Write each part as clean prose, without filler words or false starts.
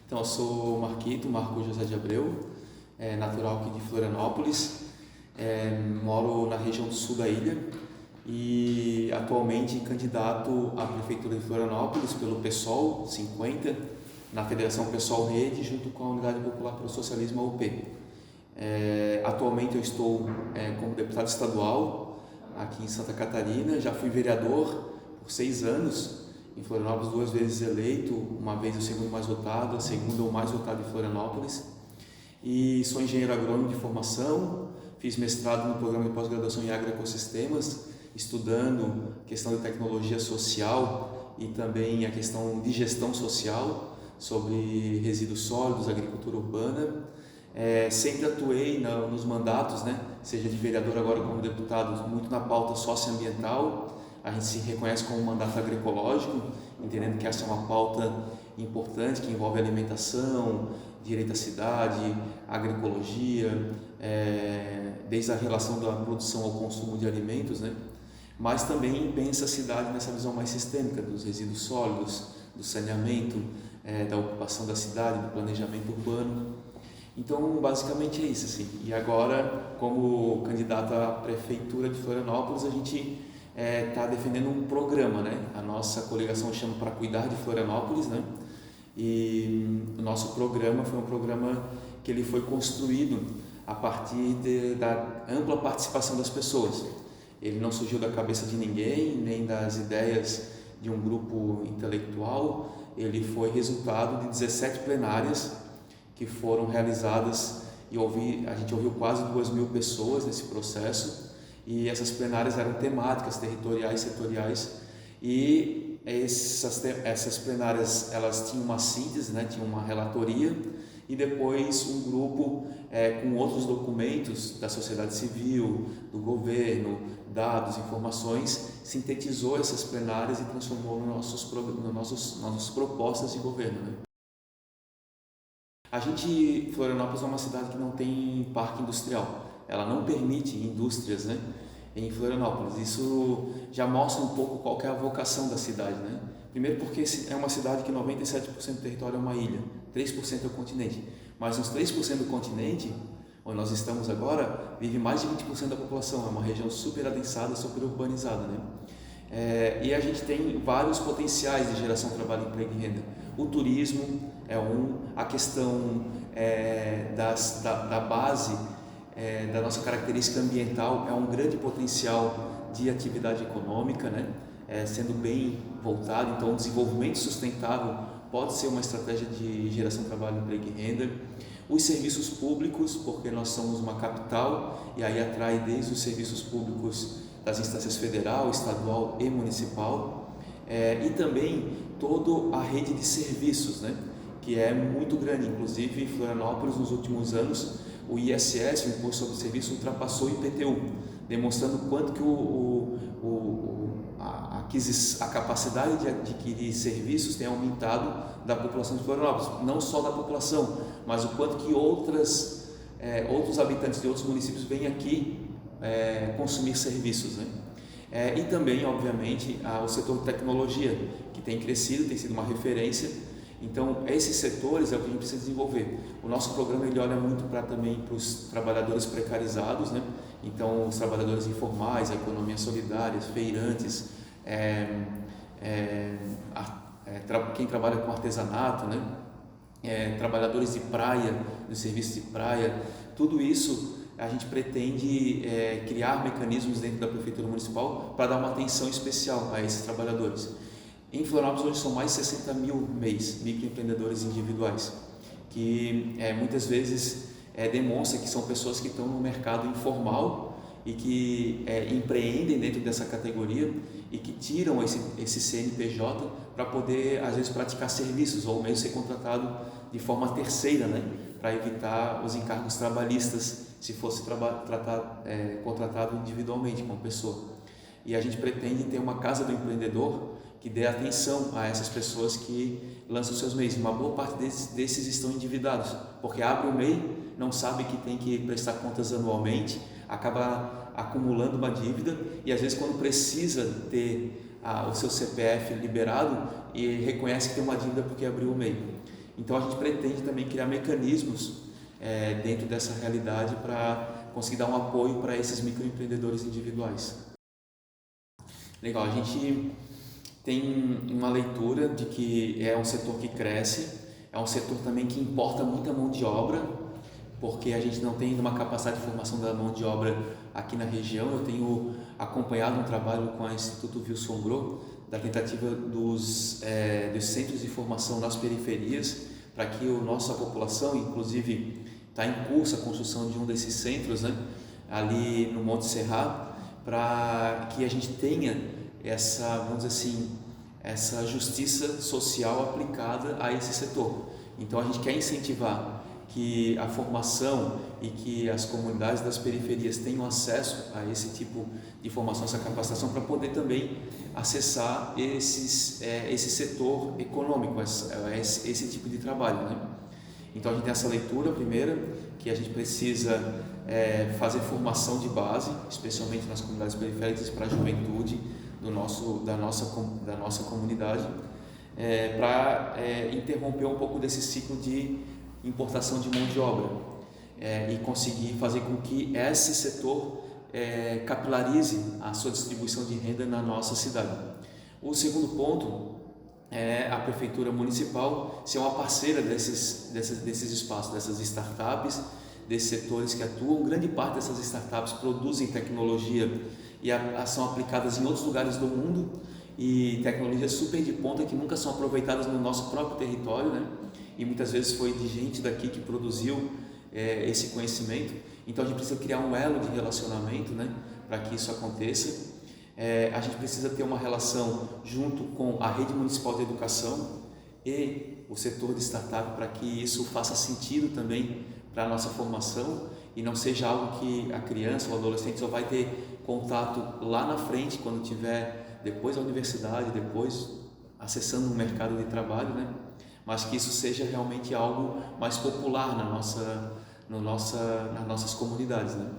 Então, eu sou Marco José de Abreu, natural aqui de Florianópolis, moro na região do sul da ilha e atualmente candidato à Prefeitura de Florianópolis pelo PSOL 50, na Federação PSOL Rede, junto com a Unidade Popular pelo Socialismo, a UP. Atualmente eu estou como deputado estadual aqui em Santa Catarina, já fui vereador por 6 anos, em Florianópolis 2 vezes eleito, uma vez o segundo mais votado, a segunda o mais votado em Florianópolis. E sou engenheiro agrônomo de formação, fiz mestrado no programa de pós-graduação em agroecossistemas, estudando a questão de tecnologia social e também a questão de gestão social sobre resíduos sólidos, agricultura urbana. Sempre atuei nos mandatos, seja de vereador agora como deputado, muito na pauta socioambiental. A gente se reconhece como um mandato agroecológico, entendendo que essa é uma pauta importante que envolve alimentação, direito à cidade, agroecologia, desde a relação da produção ao consumo de alimentos, mas também pensa a cidade nessa visão mais sistêmica dos resíduos sólidos, do saneamento, da ocupação da cidade, do planejamento urbano. Então, basicamente é isso, assim. E agora, como candidato à Prefeitura de Florianópolis, a gente está defendendo um programa, A nossa coligação chama Para Cuidar de Florianópolis, E o nosso programa foi um programa que ele foi construído a partir da ampla participação das pessoas. Ele não surgiu da cabeça de ninguém, nem das ideias de um grupo intelectual. Ele foi resultado de 17 plenárias que foram realizadas e a gente ouviu quase 2.000 pessoas nesse processo. E essas plenárias eram temáticas, territoriais, setoriais, e essas plenárias elas tinham uma síntese, tinham uma relatoria, e depois um grupo com outros documentos da sociedade civil, do governo, dados, informações, sintetizou essas plenárias e transformou nas nossas propostas de governo. Florianópolis é uma cidade que não tem parque industrial. Ela não permite indústrias, em Florianópolis. Isso já mostra um pouco qual que é a vocação da cidade, Primeiro porque é uma cidade que 97% do território é uma ilha, 3% é o continente. Mas nos 3% do continente, onde nós estamos agora, vive mais de 20% da população. É uma região super adensada, super urbanizada, E a gente tem vários potenciais de geração de trabalho, emprego e renda. O turismo é a questão da base da nossa característica ambiental é um grande potencial de atividade econômica, sendo bem voltado. Então, o desenvolvimento sustentável pode ser uma estratégia de geração de trabalho, emprego e renda. Os serviços públicos, porque nós somos uma capital e aí atrai desde os serviços públicos das instâncias federal, estadual e municipal, e também toda a rede de serviços, que é muito grande. Inclusive, em Florianópolis, nos últimos anos, o ISS, o Imposto sobre Serviço, ultrapassou o IPTU, demonstrando quanto que a capacidade de adquirir serviços tem aumentado da população de Florianópolis, não só da população, mas o quanto que outros habitantes de outros municípios vêm aqui consumir serviços, E também, obviamente, o setor de tecnologia, que tem crescido, tem sido uma referência. Então, esses setores é o que a gente precisa desenvolver. O nosso programa ele olha muito também para os trabalhadores precarizados, Então, os trabalhadores informais, a economia solidária, feirantes, quem trabalha com artesanato, trabalhadores de praia, de serviço de praia, tudo isso a gente pretende criar mecanismos dentro da Prefeitura Municipal para dar uma atenção especial a esses trabalhadores. Em Florianópolis hoje são mais de 60 mil MEIs, microempreendedores individuais, que muitas vezes demonstra que são pessoas que estão no mercado informal e que empreendem dentro dessa categoria e que tiram esse CNPJ para poder, às vezes, praticar serviços ou mesmo ser contratado de forma terceira, para evitar os encargos trabalhistas se fosse contratado individualmente com uma pessoa. E a gente pretende ter uma casa do empreendedor que dê atenção a essas pessoas que lançam seus MEIs. Uma boa parte desses estão endividados, porque abre o MEI, não sabe que tem que prestar contas anualmente, acaba acumulando uma dívida e às vezes quando precisa ter o seu CPF liberado e reconhece que tem uma dívida porque abriu o MEI. Então a gente pretende também criar mecanismos dentro dessa realidade para conseguir dar um apoio para esses microempreendedores individuais. Legal, a gente tem uma leitura de que é um setor que cresce, é um setor também que importa muita mão de obra, porque a gente não tem uma capacidade de formação da mão de obra aqui na região. Eu tenho acompanhado um trabalho com o Instituto Wilson Gros, da tentativa dos centros de formação nas periferias, para que a nossa população, inclusive está em curso a construção de um desses centros, né, ali no Monte Serra, para que a gente tenha essa, vamos dizer assim, essa justiça social aplicada a esse setor. Então a gente quer incentivar que a formação e que as comunidades das periferias tenham acesso a esse tipo de formação, essa capacitação, para poder também acessar esse setor econômico, esse tipo de trabalho, né? Então a gente tem essa leitura primeira, que a gente precisa fazer formação de base, especialmente nas comunidades periféricas, para a juventude da nossa comunidade, para interromper um pouco desse ciclo de importação de mão de obra e conseguir fazer com que esse setor capilarize a sua distribuição de renda na nossa cidade. O segundo ponto é a Prefeitura Municipal ser uma parceira desses espaços, dessas startups, desses setores que atuam. Grande parte dessas startups produzem tecnologia e são aplicadas em outros lugares do mundo, e tecnologias super de ponta que nunca são aproveitadas no nosso próprio território, né? E muitas vezes foi de gente daqui que produziu esse conhecimento. Então a gente precisa criar um elo de relacionamento, né, para que isso aconteça. A gente precisa ter uma relação junto com a rede municipal de educação e o setor de startup, para que isso faça sentido também para a nossa formação e não seja algo que a criança ou o adolescente só vai ter contato lá na frente, quando tiver depois da universidade, depois acessando o mercado de trabalho, né? Mas que isso seja realmente algo mais popular nas nossas comunidades, né?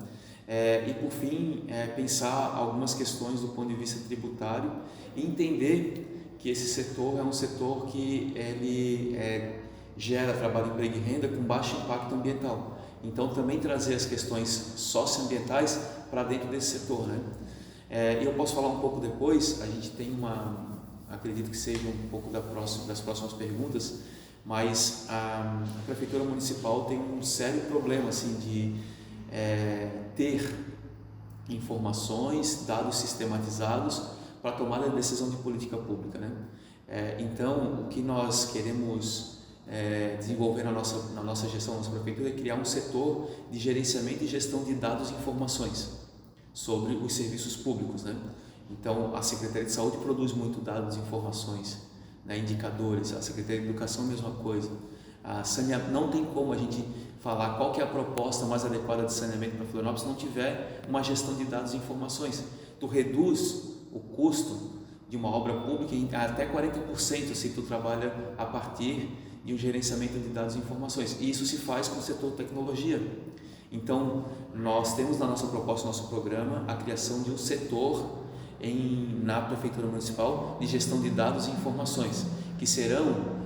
E por fim, pensar algumas questões do ponto de vista tributário e entender que esse setor é um setor que ele gera trabalho, emprego e renda com baixo impacto ambiental. Então também trazer as questões socioambientais para dentro desse setor, né? E eu posso falar um pouco depois. A gente tem acredito que seja um pouco das próximas perguntas, mas a Prefeitura Municipal tem um sério problema assim de ter informações, dados sistematizados para tomada de decisão de política pública, né? Então, o que nós queremos desenvolver na nossa gestão, na nossa prefeitura, é criar um setor de gerenciamento e gestão de dados e informações sobre os serviços públicos, né? Então, a Secretaria de Saúde produz muito dados e informações, né, indicadores. A Secretaria de Educação, mesma coisa. Não tem como a gente falar qual que é a proposta mais adequada de saneamento para Florianópolis se não tiver uma gestão de dados e informações. Tu reduz o custo de uma obra pública em até 40% se tu trabalha a partir de um gerenciamento de dados e informações. E isso se faz com o setor de tecnologia. Então, nós temos na nossa proposta, no nosso programa, a criação de um setor na Prefeitura Municipal de gestão de dados e informações, que serão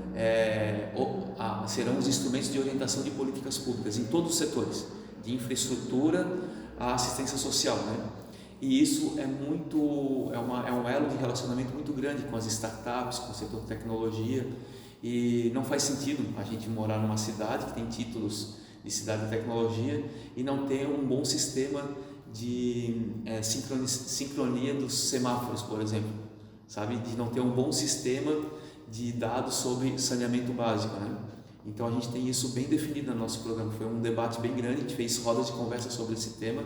os instrumentos de orientação de políticas públicas em todos os setores, de infraestrutura à assistência social, né? E isso é um elo de relacionamento muito grande com as startups, com o setor de tecnologia, e não faz sentido a gente morar numa cidade que tem títulos de cidade de tecnologia e não ter um bom sistema de sincronia dos semáforos, por exemplo, sabe? De não ter um bom sistema de dados sobre saneamento básico, né? Então a gente tem isso bem definido no nosso programa. Foi um debate bem grande, a gente fez rodas de conversa sobre esse tema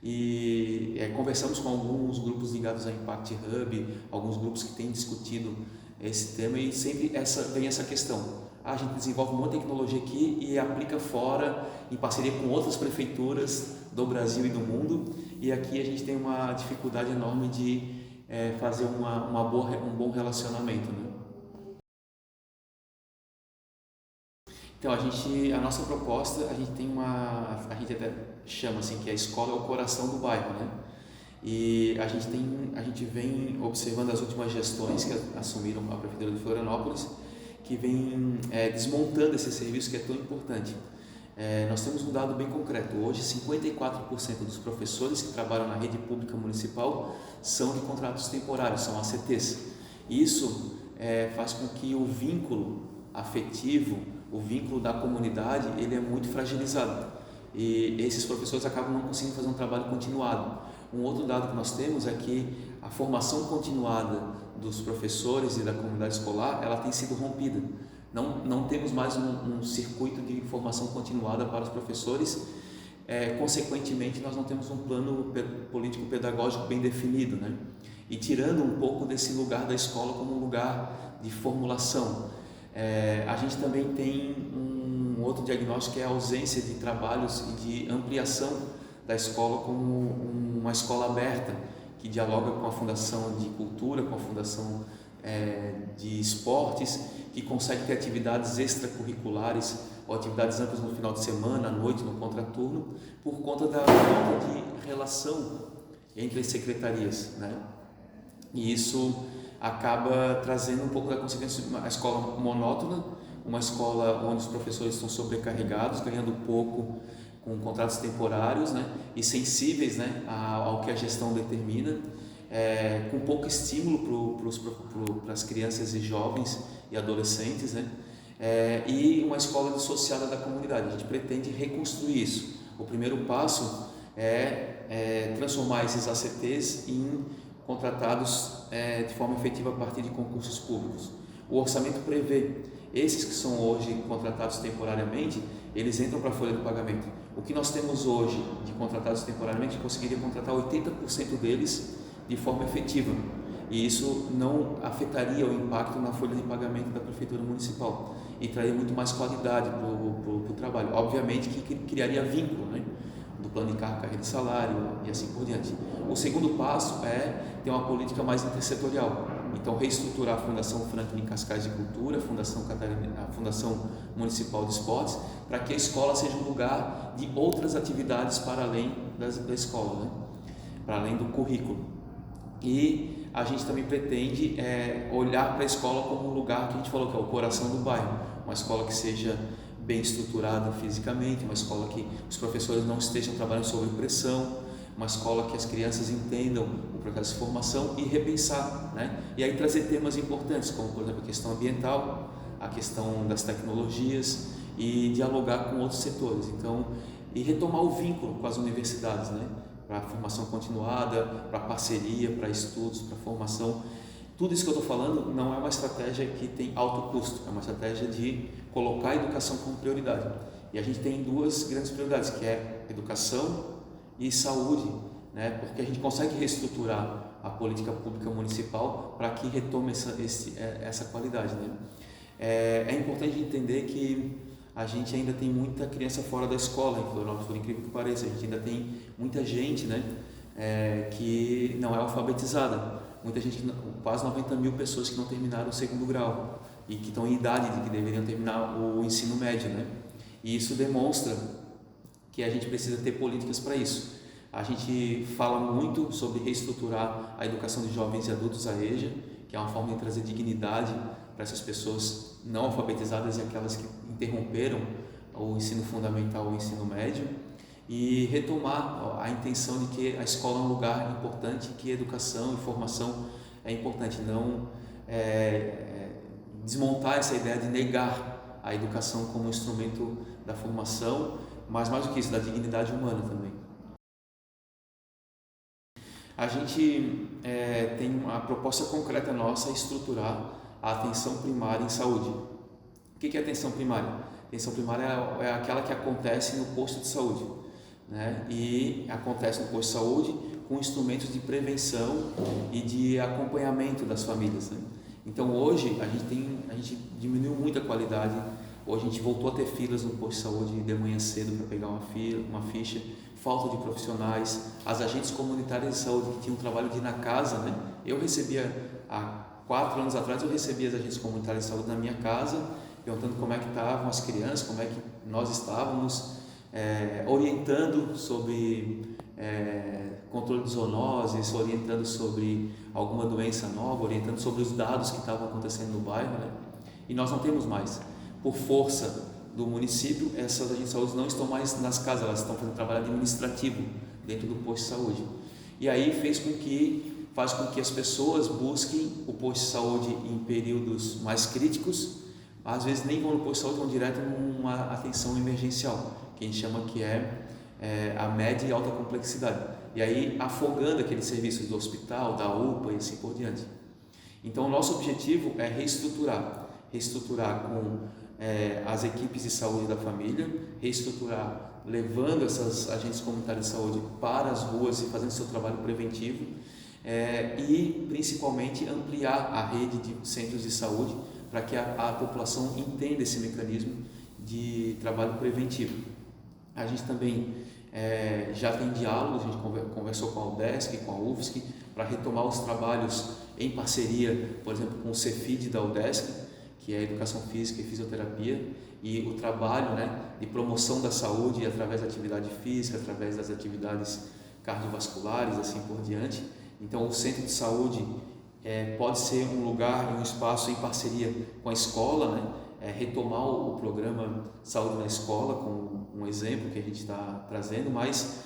e conversamos com alguns grupos ligados a Impact Hub, alguns grupos que têm discutido esse tema, e sempre vem essa questão. A gente desenvolve uma tecnologia aqui e aplica fora, em parceria com outras prefeituras do Brasil e do mundo, e aqui a gente tem uma dificuldade enorme de fazer um bom relacionamento, né? Então a nossa proposta, a gente até chama assim que a escola é o coração do bairro, né? E a gente vem observando as últimas gestões que assumiram a Prefeitura de Florianópolis, que vem desmontando esse serviço que é tão importante. Nós temos um dado bem concreto. Hoje, 54% dos professores que trabalham na rede pública municipal são de contratos temporários, são ACTs. Isso faz com que o vínculo afetivo, o vínculo da comunidade, ele é muito fragilizado. E esses professores acabam não conseguindo fazer um trabalho continuado. Um outro dado que nós temos é que a formação continuada dos professores e da comunidade escolar, ela tem sido rompida. Não temos mais um circuito de formação continuada para os professores. Consequentemente, nós não temos um plano político-pedagógico bem definido, né? E tirando um pouco desse lugar da escola como um lugar de formulação. A gente também tem um outro diagnóstico, que é a ausência de trabalhos e de ampliação da escola como uma escola aberta, que dialoga com a Fundação de Cultura, com a Fundação de Esportes, que consegue ter atividades extracurriculares ou atividades amplas no final de semana, à noite, no contraturno, por conta da falta de relação entre as secretarias, né? E isso acaba trazendo um pouco da consequência de uma escola monótona, uma escola onde os professores estão sobrecarregados, ganhando pouco, com contratos temporários, né, e sensíveis, né, ao que a gestão determina, com pouco estímulo para as crianças e jovens e adolescentes, né, e uma escola dissociada da comunidade. A gente pretende reconstruir isso. O primeiro passo é transformar esses ACTs em contratados de forma efetiva a partir de concursos públicos. O orçamento prevê esses que são hoje contratados temporariamente, eles entram para a folha de pagamento. O que nós temos hoje de contratados temporariamente, conseguiria contratar 80% deles de forma efetiva, e isso não afetaria o impacto na folha de pagamento da Prefeitura Municipal e traria muito mais qualidade para o trabalho. Obviamente que criaria vínculo, né, do plano de carreira de salário e assim por diante. O segundo passo é ter uma política mais intersetorial. Então, reestruturar a Fundação Franklin Cascais de Cultura, a Fundação Municipal de Esportes, para que a escola seja um lugar de outras atividades para além da escola, né? Para além do currículo. E a gente também pretende olhar para a escola como um lugar que a gente falou que é o coração do bairro, uma escola que seja bem estruturada fisicamente, uma escola que os professores não estejam trabalhando sob pressão, uma escola que as crianças entendam o processo de formação e repensar, né? E aí trazer temas importantes, como por exemplo a questão ambiental, a questão das tecnologias e dialogar com outros setores. Então, e retomar o vínculo com as universidades, né? Para a formação continuada, para parceria, para estudos, para formação. Tudo isso que eu estou falando não é uma estratégia que tem alto custo, é uma estratégia de colocar a educação como prioridade. E a gente tem duas grandes prioridades, que é educação e saúde, né? Porque a gente consegue reestruturar a política pública municipal para que retome essa qualidade, né? É importante entender que a gente ainda tem muita criança fora da escola em Florianópolis, por incrível que pareça. A gente ainda tem muita gente, né, que não é alfabetizada, muita gente, quase 90 mil pessoas que não terminaram o segundo grau e que estão em idade de que deveriam terminar o ensino médio, né? E isso demonstra que a gente precisa ter políticas para isso. A gente fala muito sobre reestruturar a educação de jovens e adultos, a EJA, que é uma forma de trazer dignidade para essas pessoas não alfabetizadas e aquelas que interromperam o ensino fundamental ou o ensino médio, e retomar a intenção de que a escola é um lugar importante, que a educação e formação é importante, não desmontar essa ideia de negar a educação como instrumento da formação, mas mais do que isso, da dignidade humana também. A gente tem uma proposta concreta nossa, estruturar a atenção primária em saúde. O que é atenção primária? Atenção primária é aquela que acontece no posto de saúde, né? E acontece no posto de saúde com instrumentos de prevenção e de acompanhamento das famílias, né? Então hoje a gente diminuiu muito a qualidade. Hoje a gente voltou a ter filas no posto de saúde de manhã cedo para pegar uma ficha, falta de profissionais, as agentes comunitárias de saúde que tinham trabalho de ir na casa, né? Eu recebia, há 4 anos atrás, eu recebia as agentes comunitárias de saúde na minha casa, perguntando como é que estavam as crianças, como é que nós estávamos, orientando sobre controle de zoonoses, orientando sobre alguma doença nova, orientando sobre os dados que estavam acontecendo no bairro, né? E nós não temos mais. Por força do município, essas agentes de saúde não estão mais nas casas, elas estão fazendo trabalho administrativo dentro do posto de saúde. E aí faz com que as pessoas busquem o posto de saúde em períodos mais críticos, às vezes nem vão no posto de saúde, vão direto numa atenção emergencial, que a gente chama que é a média e alta complexidade, e aí afogando aqueles serviços do hospital, da UPA e assim por diante. Então o nosso objetivo é reestruturar com as equipes de saúde da família, reestruturar levando essas agentes comunitários de saúde para as ruas e fazendo seu trabalho preventivo, e principalmente ampliar a rede de centros de saúde para que a população entenda esse mecanismo de trabalho preventivo. A gente também já tem diálogos, a gente conversou com a UDESC, com a UFSC, para retomar os trabalhos em parceria, por exemplo, com o Cefid da UDESC, que é a Educação Física e Fisioterapia, e o trabalho de promoção da saúde através da atividade física, através das atividades cardiovasculares, assim por diante. Então, o centro de saúde pode ser um lugar e um espaço em parceria com a escola, retomar o programa Saúde na Escola, com um exemplo que a gente está trazendo, mas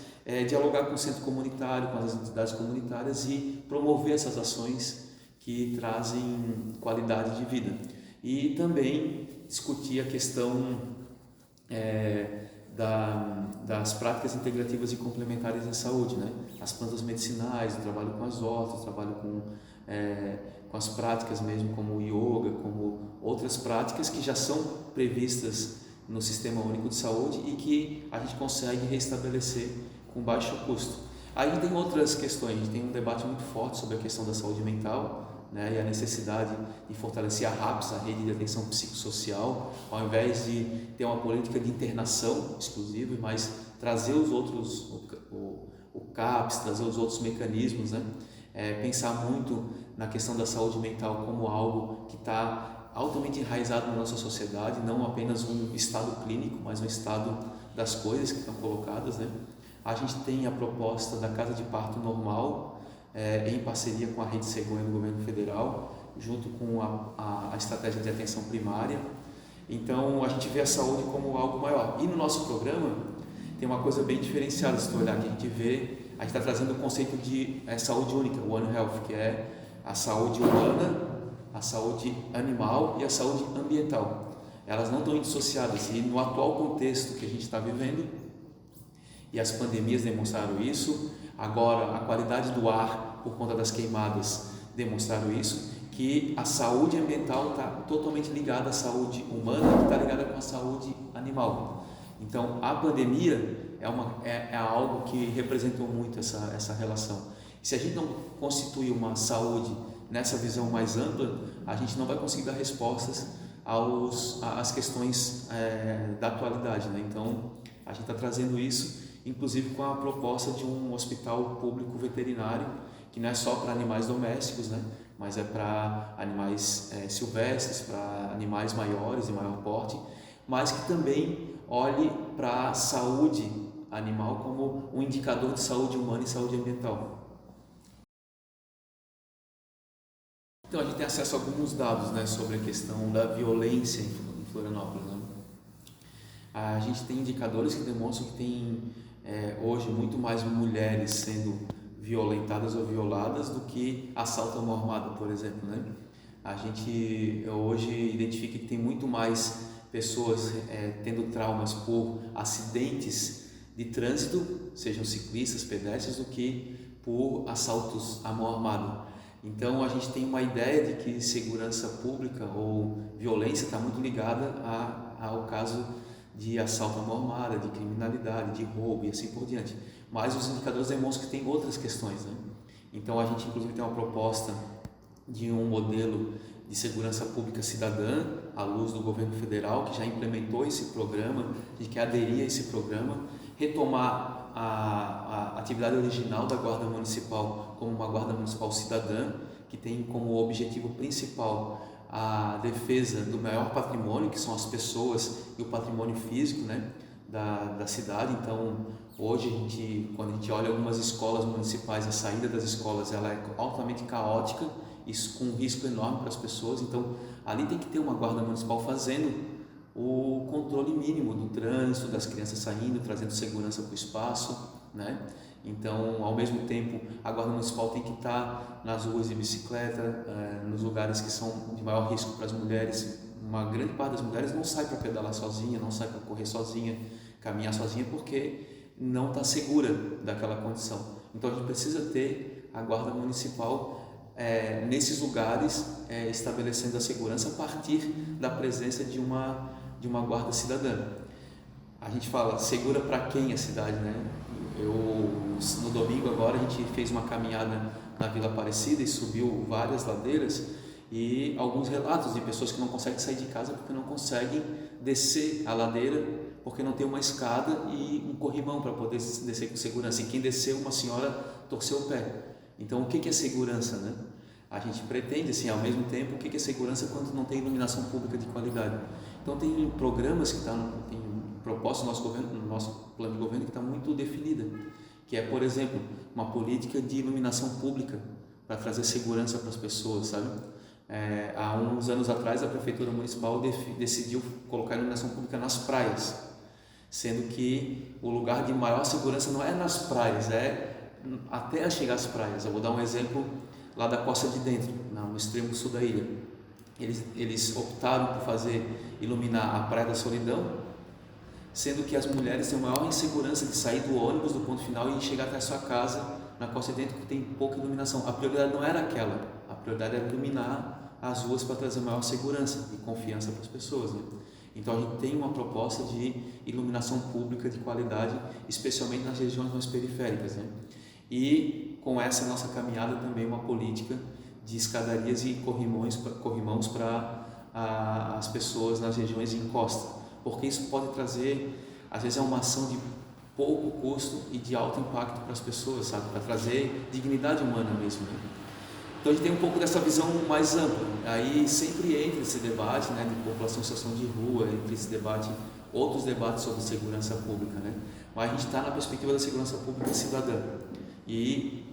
dialogar com o centro comunitário, com as entidades comunitárias e promover essas ações que trazem qualidade de vida. E também discutir a questão das práticas integrativas e complementares em saúde, as plantas medicinais, o trabalho com as hortas, o trabalho com as práticas mesmo, como o yoga, como outras práticas que já são previstas no Sistema Único de Saúde e que a gente consegue restabelecer com baixo custo. Aí tem outras questões, a gente tem um debate muito forte sobre a questão da saúde mental, e a necessidade de fortalecer a RAPS, a Rede de Atenção Psicossocial, ao invés de ter uma política de internação exclusiva, mas trazer os outros, o CAPS, trazer os outros mecanismos, pensar muito na questão da saúde mental como algo que está altamente enraizado na nossa sociedade, não apenas um estado clínico, mas um estado das coisas que estão colocadas. A gente tem a proposta da Casa de Parto Normal, em parceria com a Rede Cegonha do Governo Federal, junto com a estratégia de atenção primária. Então, a gente vê a saúde como algo maior. E no nosso programa tem uma coisa bem diferenciada, se tu olhar, que a gente está trazendo o conceito de saúde única, One Health, que é a saúde humana, a saúde animal e a saúde ambiental. Elas não estão indissociadas, e no atual contexto que a gente está vivendo, e as pandemias demonstraram isso, agora a qualidade do ar por conta das queimadas demonstraram isso, que a saúde ambiental está totalmente ligada à saúde humana, que está ligada com a saúde animal. Então a pandemia é algo que representou muito essa relação. Se a gente não constituir uma saúde nessa visão mais ampla, a gente não vai conseguir dar respostas às questões da atualidade. Então a gente está trazendo isso, inclusive com a proposta de um hospital público veterinário, que não é só para animais domésticos, mas é para animais silvestres, para animais maiores, de maior porte, mas que também olhe para a saúde animal como um indicador de saúde humana e saúde ambiental. Então a gente tem acesso a alguns dados sobre a questão da violência em Florianópolis. A gente tem indicadores que demonstram que tem hoje muito mais mulheres sendo violentadas ou violadas do que assalto à mão armada, por exemplo. A gente hoje identifica que tem muito mais pessoas tendo traumas por acidentes de trânsito, sejam ciclistas, pedestres, do que por assaltos à mão armada. Então a gente tem uma ideia de que segurança pública ou violência está muito ligada ao caso de assalto à mão armada, de criminalidade, de roubo e assim por diante. Mas os indicadores demonstram que tem outras questões. Então a gente inclusive tem uma proposta de um modelo de segurança pública cidadã, à luz do governo federal, que já implementou esse programa, e quer aderir a esse programa, retomar a atividade original da Guarda Municipal como uma Guarda Municipal cidadã, que tem como objetivo principal a defesa do maior patrimônio, que são as pessoas e o patrimônio físico da cidade. Então hoje quando a gente olha algumas escolas municipais, a saída das escolas ela é altamente caótica, isso com um risco enorme para as pessoas. Então ali tem que ter uma guarda municipal fazendo o controle mínimo do trânsito, das crianças saindo, trazendo segurança para o espaço, né? Então, ao mesmo tempo, a guarda municipal tem que estar nas ruas de bicicleta, nos lugares que são de maior risco para as mulheres. Uma grande parte das mulheres não sai para pedalar sozinha, não sai para correr sozinha, caminhar sozinha, porque não está segura daquela condição. Então, a gente precisa ter a guarda municipal nesses lugares, estabelecendo a segurança a partir da presença de uma guarda cidadã. A gente fala, segura para quem a cidade, né? No domingo agora a gente fez uma caminhada na Vila Aparecida e subiu várias ladeiras e alguns relatos de pessoas que não conseguem sair de casa porque não conseguem descer a ladeira, porque não tem uma escada e um corrimão para poder descer com segurança. E quem desceu, uma senhora torceu o pé. Então, o que é segurança, né? A gente pretende, assim, ao mesmo tempo, o que é segurança quando não tem iluminação pública de qualidade. Então, tem programas que tem propostas no nosso plano de governo que está muito definida, que é, por exemplo, uma política de iluminação pública para trazer segurança para as pessoas, sabe? Há uns anos atrás, a Prefeitura Municipal decidiu colocar iluminação pública nas praias, sendo que o lugar de maior segurança não é nas praias, até chegar às praias. Eu vou dar um exemplo lá da Costa de Dentro, no extremo sul da ilha. Eles optaram por iluminar a Praia da Solidão, sendo que as mulheres têm a maior insegurança de sair do ônibus do ponto final e chegar até a sua casa na Costa de Dentro, que tem pouca iluminação. A prioridade não era aquela, a prioridade era iluminar as ruas para trazer maior segurança e confiança para as pessoas, né? Então a gente tem uma proposta de iluminação pública de qualidade, especialmente nas regiões mais periféricas, né? E com essa nossa caminhada também uma política de escadarias e corrimãos para as pessoas nas regiões de encosta, porque isso pode trazer, às vezes é uma ação de pouco custo e de alto impacto para as pessoas, sabe? Para trazer dignidade humana mesmo, né? Então a gente tem um pouco dessa visão mais ampla. Aí sempre entra esse debate, né, de população em situação de rua, entre esse debate, outros debates sobre segurança pública, né? Mas a gente está na perspectiva da segurança pública cidadã. E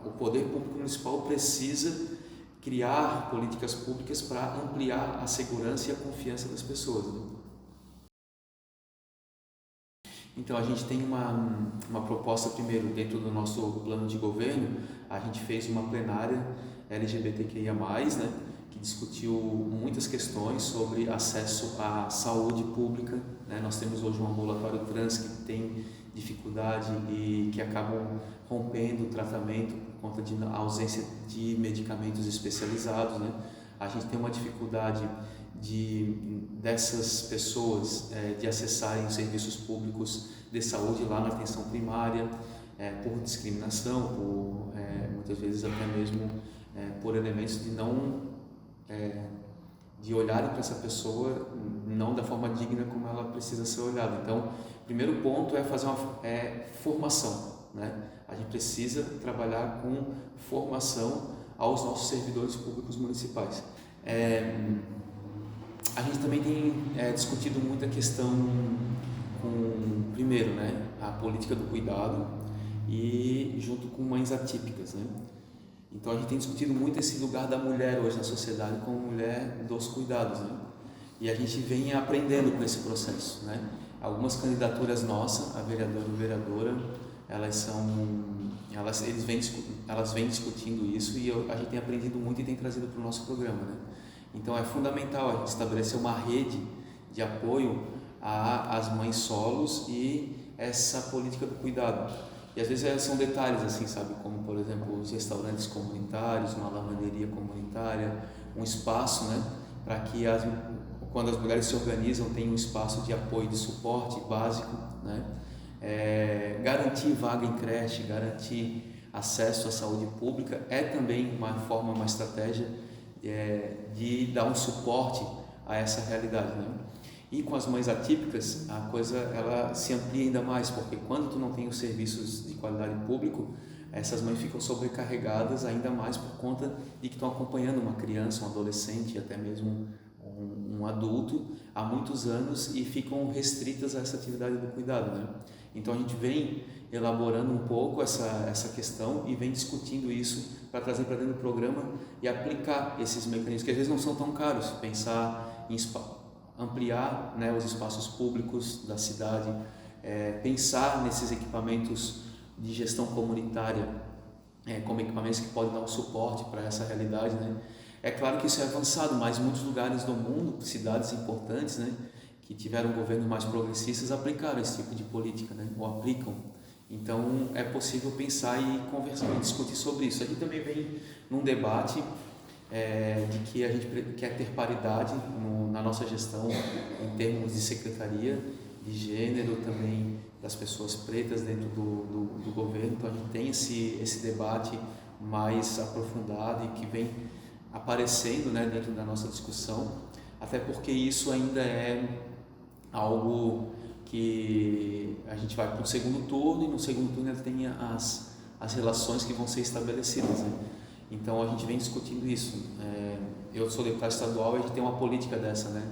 o poder público municipal precisa criar políticas públicas para ampliar a segurança e a confiança das pessoas, né? Então a gente tem uma proposta primeiro dentro do nosso plano de governo. A gente fez uma plenária LGBTQIA+, né, que discutiu muitas questões sobre acesso à saúde pública, né? Nós temos hoje um ambulatório trans que tem dificuldade e que acabam rompendo o tratamento por conta de ausência de medicamentos especializados, né? A gente tem uma dificuldade dessas pessoas de acessarem os serviços públicos de saúde lá na atenção primária, por discriminação, por muitas vezes até mesmo por elementos de não de olharem para essa pessoa não da forma digna como ela precisa ser olhada. Então, o primeiro ponto é fazer uma formação, né? A gente precisa trabalhar com formação aos nossos servidores públicos municipais. A gente também tem discutido muito a questão primeiro, né, a política do cuidado e junto com mães atípicas, né? Então a gente tem discutido muito esse lugar da mulher hoje na sociedade como mulher dos cuidados, né? E a gente vem aprendendo com esse processo, né? Algumas candidaturas nossas, a vereadora e vereadora, elas vêm discutindo isso e a gente tem aprendido muito e tem trazido para o nosso programa, né? Então é fundamental a gente estabelecer uma rede de apoio às mães solos e essa política do cuidado. E às vezes são detalhes assim, sabe, como por exemplo os restaurantes comunitários, uma lavanderia comunitária, um espaço, né, para que quando as mulheres se organizam tem um espaço de apoio, de suporte básico, né? Garantir vaga em creche, garantir acesso à saúde pública é também uma forma, uma estratégia de dar um suporte a essa realidade, né? E com as mães atípicas a coisa ela se amplia ainda mais, porque quando tu não tem os serviços de qualidade público, essas mães ficam sobrecarregadas ainda mais por conta de que estão acompanhando uma criança, um adolescente, até mesmo um adulto há muitos anos e ficam restritas a essa atividade do cuidado, né? Então a gente vem elaborando um pouco essa questão e vem discutindo isso para trazer para dentro do programa e aplicar esses mecanismos que às vezes não são tão caros, pensar em ampliar, né, os espaços públicos da cidade, pensar nesses equipamentos de gestão comunitária, como equipamentos que podem dar um suporte para essa realidade, né? É claro que isso é avançado, mas muitos lugares do mundo, cidades importantes, né, que tiveram governos mais progressistas, aplicaram esse tipo de política, né, ou aplicam. Então é possível pensar e conversar e discutir sobre isso. A gente também vem num debate de que a gente quer ter paridade na nossa gestão em termos de secretaria, de gênero, também das pessoas pretas dentro do governo. Então a gente tem esse debate mais aprofundado e que vem aparecendo, né, dentro da nossa discussão, até porque isso ainda é algo que a gente vai para o segundo turno, e no segundo turno tem as relações que vão ser estabelecidas, né? Então a gente vem discutindo isso. Eu sou deputado estadual e a gente tem uma política dessa, né?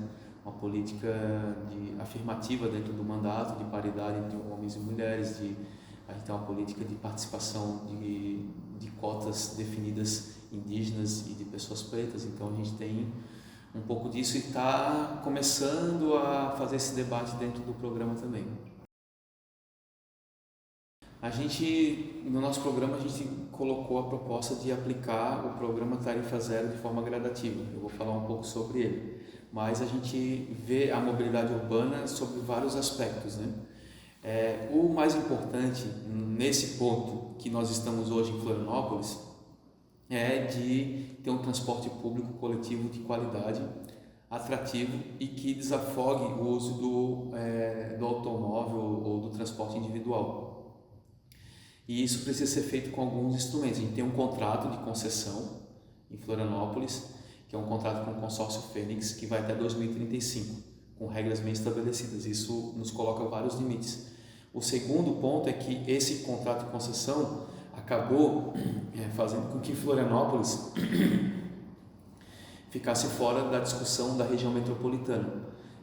Uma política afirmativa dentro do mandato, de paridade entre homens e mulheres, a gente tem uma política de participação de cotas definidas indígenas e de pessoas pretas. Então a gente tem um pouco disso e está começando a fazer esse debate dentro do programa também. No nosso programa, a gente colocou a proposta de aplicar o programa Tarifa Zero de forma gradativa. Eu vou falar um pouco sobre ele, mas a gente vê a mobilidade urbana sobre vários aspectos, né? O mais importante nesse ponto que nós estamos hoje em Florianópolis é de ter um transporte público coletivo de qualidade, atrativo e que desafogue o uso do automóvel ou do transporte individual. E isso precisa ser feito com alguns instrumentos. A gente tem um contrato de concessão em Florianópolis, que é um contrato com o consórcio Fênix, que vai até 2035, com regras bem estabelecidas. Isso nos coloca vários limites. O segundo ponto é que esse contrato de concessão acabou fazendo com que Florianópolis ficasse fora da discussão da região metropolitana.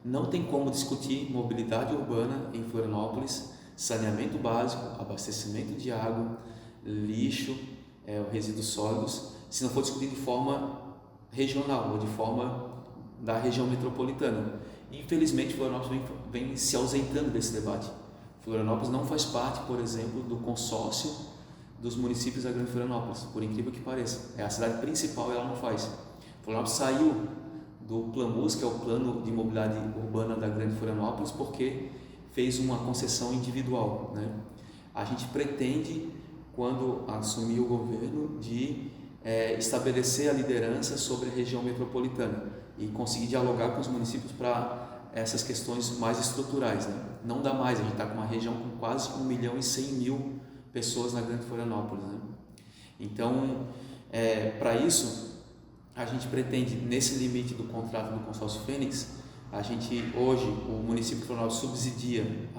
Não tem como discutir mobilidade urbana em Florianópolis, saneamento básico, abastecimento de água, lixo, resíduos sólidos, se não for discutido de forma regional ou de forma da região metropolitana. Infelizmente, Florianópolis vem se ausentando desse debate. Florianópolis não faz parte, por exemplo, do consórcio dos municípios da Grande Florianópolis, por incrível que pareça. É a cidade principal e ela não faz. Florianópolis saiu do PLANUS, que é o Plano de Mobilidade Urbana da Grande Florianópolis, porque fez uma concessão individual, né? A gente pretende, quando assumir o governo, de estabelecer a liderança sobre a região metropolitana e conseguir dialogar com os municípios para essas questões mais estruturais, né? Não dá mais, a gente está com uma região com quase 1.100.000 pessoas na Grande Florianópolis, né? Então, para isso, a gente pretende, nesse limite do contrato do consórcio Fênix, a gente hoje, o município de Florianópolis subsidia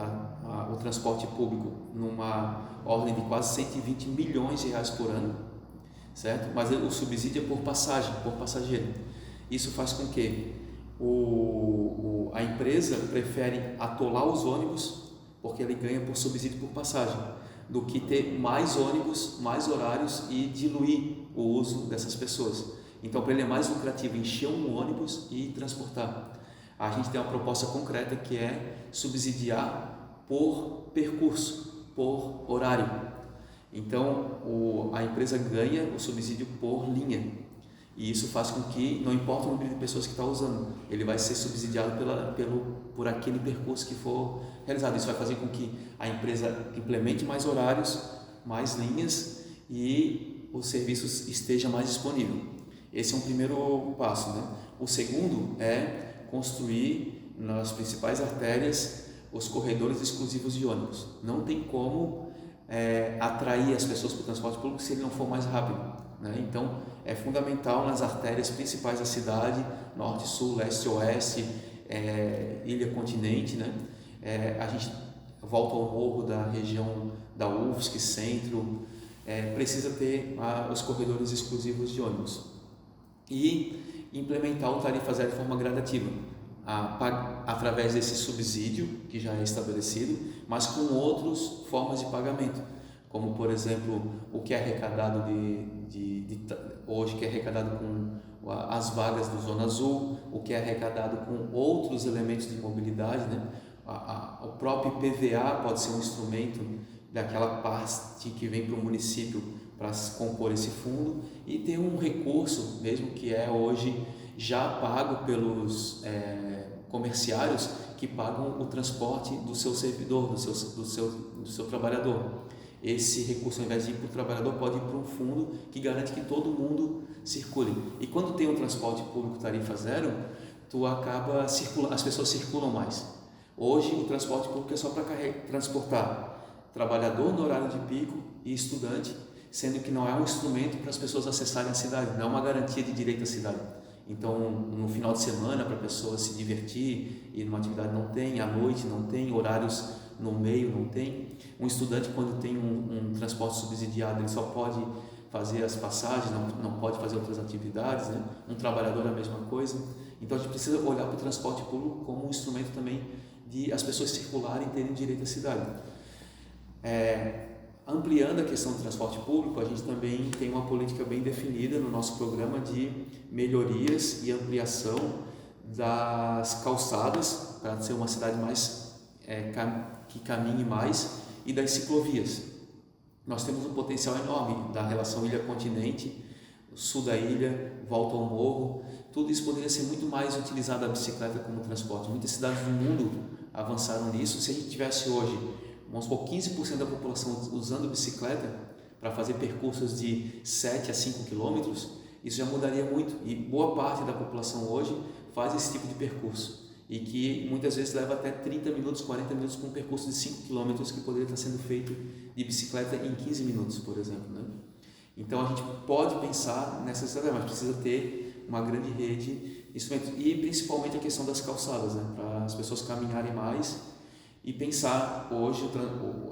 o transporte público numa ordem de quase 120 milhões de reais por ano, certo? Mas o subsídio é por passagem, por passageiro. Isso faz com que a empresa prefere atolar os ônibus, porque ele ganha por subsídio por passagem, do que ter mais ônibus, mais horários e diluir o uso dessas pessoas. Então, para ele é mais lucrativo encher um ônibus e transportar. A gente tem uma proposta concreta que é subsidiar por percurso, por horário. Então, a empresa ganha o subsídio por linha. E isso faz com que, não importa o número de pessoas que está usando, ele vai ser subsidiado por aquele percurso que for realizado. Isso vai fazer com que a empresa implemente mais horários, mais linhas e o serviço esteja mais disponível. Esse é um primeiro passo, né? O segundo é construir nas principais artérias os corredores exclusivos de ônibus. Não tem como atrair as pessoas para o transporte público se ele não for mais rápido, né? Então, é fundamental nas artérias principais da cidade, norte, sul, leste, oeste, ilha, continente, né? A gente volta ao morro da região da UFSC, centro, precisa ter os corredores exclusivos de ônibus e implementar o Tarifa Zero de forma gradativa. através desse subsídio que já é estabelecido, mas com outras formas de pagamento, como por exemplo o que é arrecadado hoje, que é arrecadado com as vagas do Zona Azul, o que é arrecadado com outros elementos de mobilidade, né? O próprio PVA pode ser um instrumento daquela parte que vem para o município para compor esse fundo, e ter um recurso, mesmo que é hoje já pago pelos comerciários que pagam o transporte do seu servidor, do seu trabalhador. Esse recurso, ao invés de ir para o trabalhador, pode ir para um fundo que garante que todo mundo circule. E quando tem um transporte público tarifa zero, as pessoas circulam mais. Hoje o transporte público é só para transportar trabalhador no horário de pico e estudante, sendo que não é um instrumento para as pessoas acessarem a cidade, não é uma garantia de direito à cidade. Então, no final de semana, para a pessoa se divertir, ir numa atividade não tem, à noite não tem, horários no meio não tem. Um estudante, quando tem um transporte subsidiado, ele só pode fazer as passagens, não pode fazer outras atividades, né? Um trabalhador é a mesma coisa. Então, a gente precisa olhar para o transporte público como um instrumento também de as pessoas circularem e terem direito à cidade. Ampliando a questão do transporte público, a gente também tem uma política bem definida no nosso programa de melhorias e ampliação das calçadas para ser uma cidade mais que caminhe mais, e das ciclovias. Nós temos um potencial enorme da relação ilha-continente, sul da ilha, volta ao morro. Tudo isso poderia ser muito mais utilizado a bicicleta como transporte. Muitas cidades do mundo avançaram nisso. Se a gente tivesse hoje, vamos supor, 15% da população usando bicicleta para fazer percursos de 7 a 5 quilômetros, isso já mudaria muito. E boa parte da população hoje faz esse tipo de percurso, e que muitas vezes leva até 30 minutos, 40 minutos com um percurso de 5 quilômetros que poderia estar sendo feito de bicicleta em 15 minutos, por exemplo, né? Então a gente pode pensar nessa cidade, mas precisa ter uma grande rede de instrumentos, e principalmente a questão das calçadas, né? Para as pessoas caminharem mais. E pensar hoje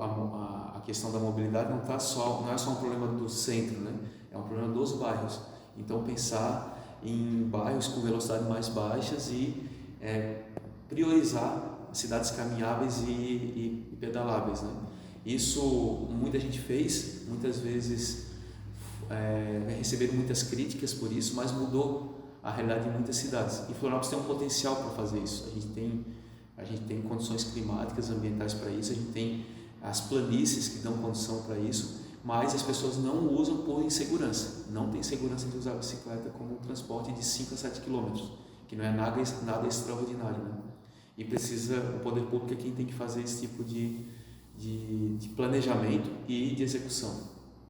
a questão da mobilidade não é só um problema do centro, né? É um problema dos bairros. Então pensar em bairros com velocidade mais baixas e priorizar cidades caminháveis e pedaláveis, né? Isso muita gente fez, muitas vezes receberam muitas críticas por isso, mas mudou a realidade de muitas cidades. E Florianópolis tem um potencial para fazer isso. A gente tem condições climáticas, ambientais para isso, a gente tem as planícies que dão condição para isso, mas as pessoas não usam por insegurança. Não tem segurança de usar a bicicleta como transporte de 5 a 7 quilômetros, que não é nada extraordinário, né? E o poder público é quem tem que fazer esse tipo de planejamento e de execução.